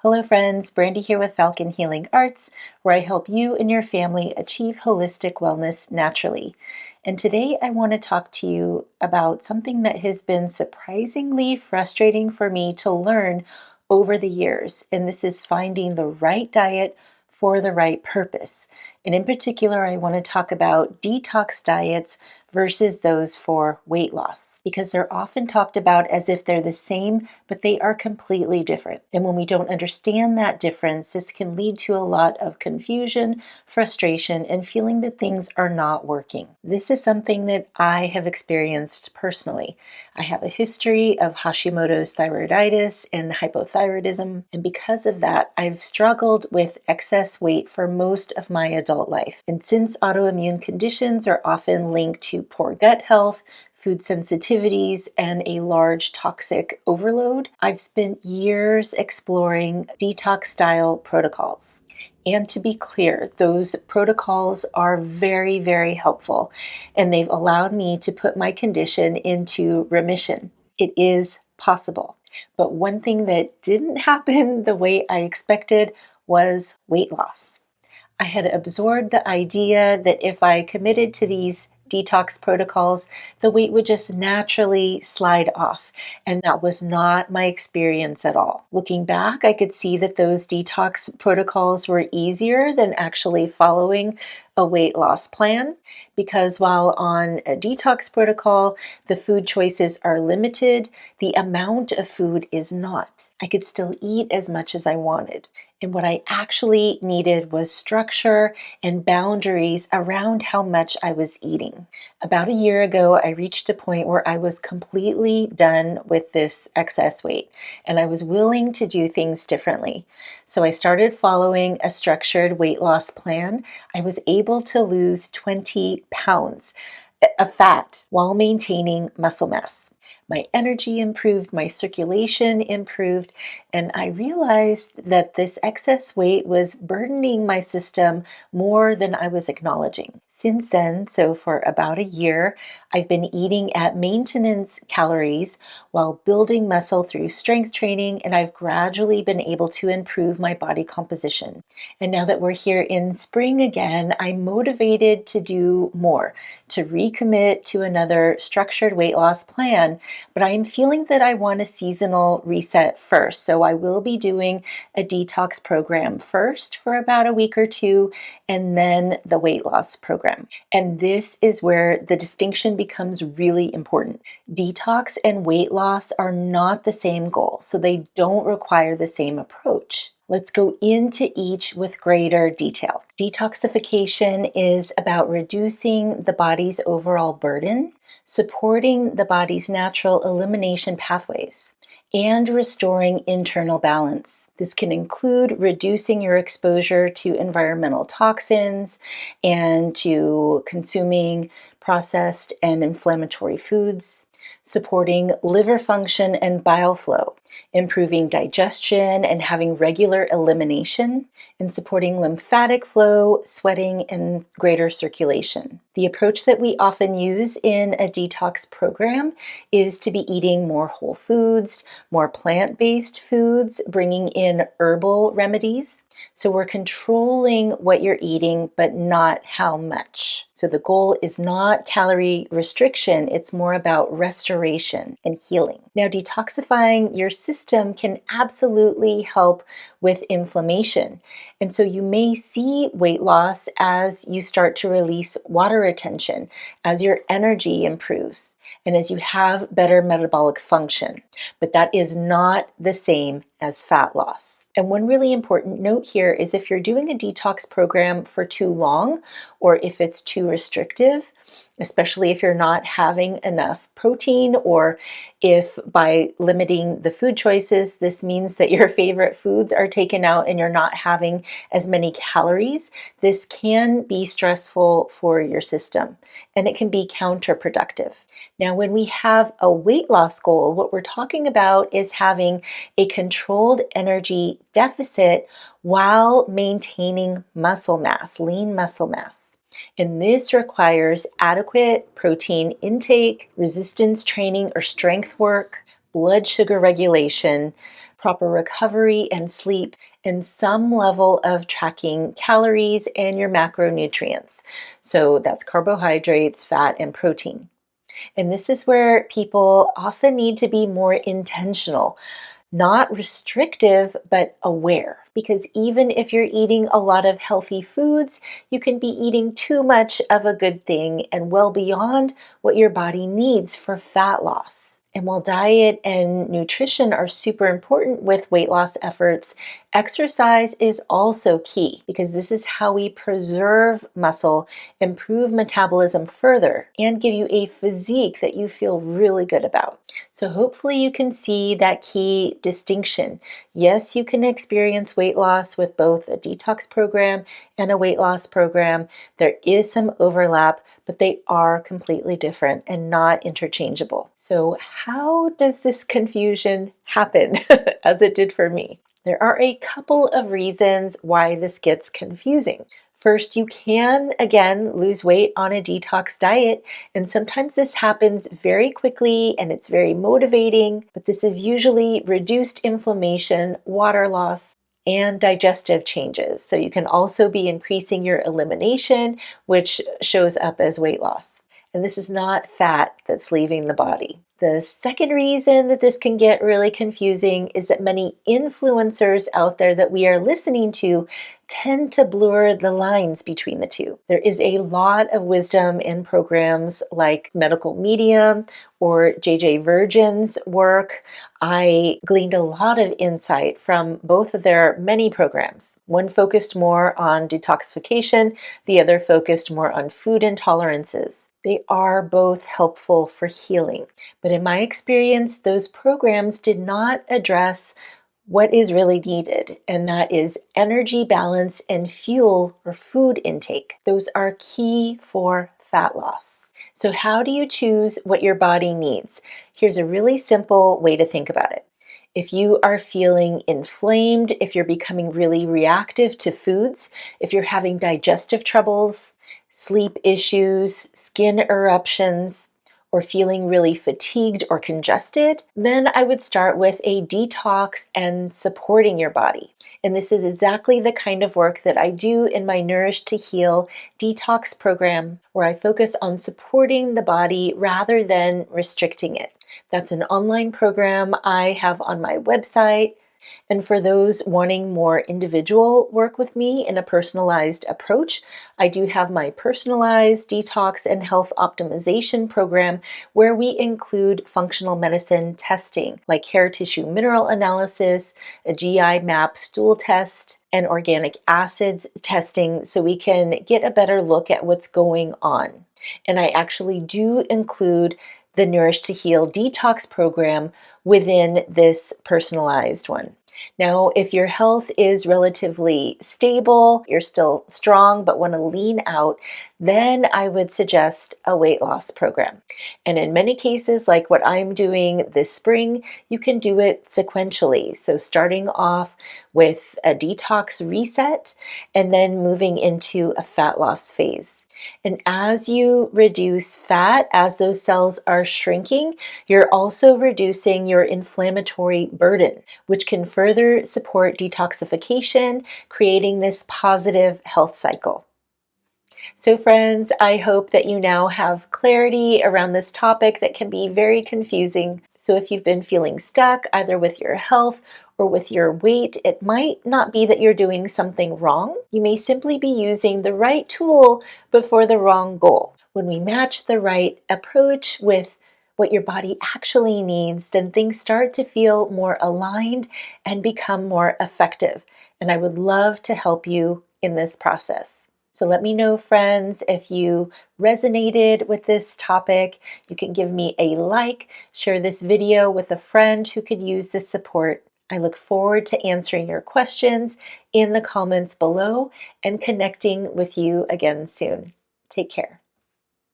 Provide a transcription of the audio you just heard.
Hello friends, Brandy here with Falcon Healing Arts, where I help you and your family achieve holistic wellness naturally. And today I want to talk to you about something that has been surprisingly frustrating for me to learn over the years, and this is finding the right diet for the right purpose. And in particular, I want to talk about detox diets versus those for weight loss, because they're often talked about as if they're the same, but they are completely different. And when we don't understand that difference, this can lead to a lot of confusion, frustration, and feeling that things are not working. This is something that I have experienced personally. I have a history of Hashimoto's thyroiditis and hypothyroidism, and because of that, I've struggled with excess weight for most of my adult life. And since autoimmune conditions are often linked to poor gut health, food sensitivities, and a large toxic overload, I've spent years exploring detox style protocols. And to be clear, those protocols are very, very helpful, and they've allowed me to put my condition into remission. It is possible. But one thing that didn't happen the way I expected was weight loss. I had absorbed the idea that if I committed to these detox protocols, the weight would just naturally slide off. And that was not my experience at all. Looking back, I could see that those detox protocols were easier than actually following a weight loss plan, because while on a detox protocol, the food choices are limited, the amount of food is not. I could still eat as much as I wanted. And what I actually needed was structure and boundaries around how much I was eating. About a year ago, I reached a point where I was completely done with this excess weight, and I was willing to do things differently. So I started following a structured weight loss plan. I was able to lose 20 pounds of fat while maintaining muscle mass. My energy improved, my circulation improved, and I realized that this excess weight was burdening my system more than I was acknowledging. Since then, so for about a year, I've been eating at maintenance calories while building muscle through strength training, and I've gradually been able to improve my body composition. And now that we're here in spring again, I'm motivated to do more, to recommit to another structured weight loss plan. But I am feeling that I want a seasonal reset first. So I will be doing a detox program first for about a week or two, and then the weight loss program. And this is where the distinction becomes really important. Detox and weight loss are not the same goal, so they don't require the same approach. Let's go into each with greater detail. Detoxification is about reducing the body's overall burden, supporting the body's natural elimination pathways, and restoring internal balance. This can include reducing your exposure to environmental toxins and to consuming processed and inflammatory foods, supporting liver function and bile flow, improving digestion and having regular elimination, and supporting lymphatic flow, sweating, and greater circulation. The approach that we often use in a detox program is to be eating more whole foods, more plant-based foods, bringing in herbal remedies. So we're controlling what you're eating, but not how much. So the goal is not calorie restriction, it's more about restoration and healing. Now, detoxifying your system can absolutely help with inflammation. And so you may see weight loss as you start to release water retention, as your energy improves, and as you have better metabolic function. But that is not the same as fat loss. And one really important note here is if you're doing a detox program for too long, or if it's too restrictive, especially if you're not having enough protein, or if by limiting the food choices, this means that your favorite foods are taken out and you're not having as many calories, this can be stressful for your system and it can be counterproductive. Now, when we have a weight loss goal, what we're talking about is having a controlled energy deficit while maintaining muscle mass, lean muscle mass. And this requires adequate protein intake, resistance training or strength work, blood sugar regulation, proper recovery and sleep, and some level of tracking calories and your macronutrients. So that's carbohydrates, fat, and protein. And this is where people often need to be more intentional, not restrictive, but aware. Because even if you're eating a lot of healthy foods, you can be eating too much of a good thing and well beyond what your body needs for fat loss. And while diet and nutrition are super important with weight loss efforts, exercise is also key because this is how we preserve muscle, improve metabolism further, and give you a physique that you feel really good about. So hopefully you can see that key distinction. Yes, you can experience weight loss with both a detox program and a weight loss program. There is some overlap, but they are completely different and not interchangeable. So how does this confusion happen as it did for me? There are a couple of reasons why this gets confusing. First, you can, again, lose weight on a detox diet, and sometimes this happens very quickly and it's very motivating, but this is usually reduced inflammation, water loss, and digestive changes. So you can also be increasing your elimination, which shows up as weight loss. And this is not fat that's leaving the body. The second reason that this can get really confusing is that many influencers out there that we are listening to tend to blur the lines between the two. There is a lot of wisdom in programs like Medical Medium or JJ Virgin's work. I gleaned a lot of insight from both of their many programs. One focused more on detoxification, the other focused more on food intolerances. They are both helpful for healing. But in my experience, those programs did not address what is really needed, and that is energy balance and fuel or food intake. Those are key for fat loss. So how do you choose what your body needs? Here's a really simple way to think about it. If you are feeling inflamed, if you're becoming really reactive to foods, if you're having digestive troubles, sleep issues, skin eruptions, or feeling really fatigued or congested, then I would start with a detox and supporting your body. And this is exactly the kind of work that I do in my Nourish to Heal detox program, where I focus on supporting the body rather than restricting it. That's an online program I have on my website. And for those wanting more individual work with me in a personalized approach, I do have my personalized detox and health optimization program where we include functional medicine testing like hair tissue mineral analysis, a GI map stool test, and organic acids testing so we can get a better look at what's going on. And I actually do include the Nourish to Heal detox program within this personalized one. Now, if your health is relatively stable, you're still strong but want to lean out, then I would suggest a weight loss program. And in many cases, like what I'm doing this spring, you can do it sequentially. So starting off with a detox reset and then moving into a fat loss phase. And as you reduce fat, as those cells are shrinking, you're also reducing your inflammatory burden, which can further support detoxification, creating this positive health cycle. So friends, I hope that you now have clarity around this topic that can be very confusing. So if you've been feeling stuck either with your health or with your weight, it might not be that you're doing something wrong. You may simply be using the right tool but for the wrong goal. When we match the right approach with what your body actually needs, then things start to feel more aligned and become more effective. And I would love to help you in this process. So let me know, friends, if you resonated with this topic. You can give me a like, share this video with a friend who could use this support. I look forward to answering your questions in the comments below and connecting with you again soon. Take care.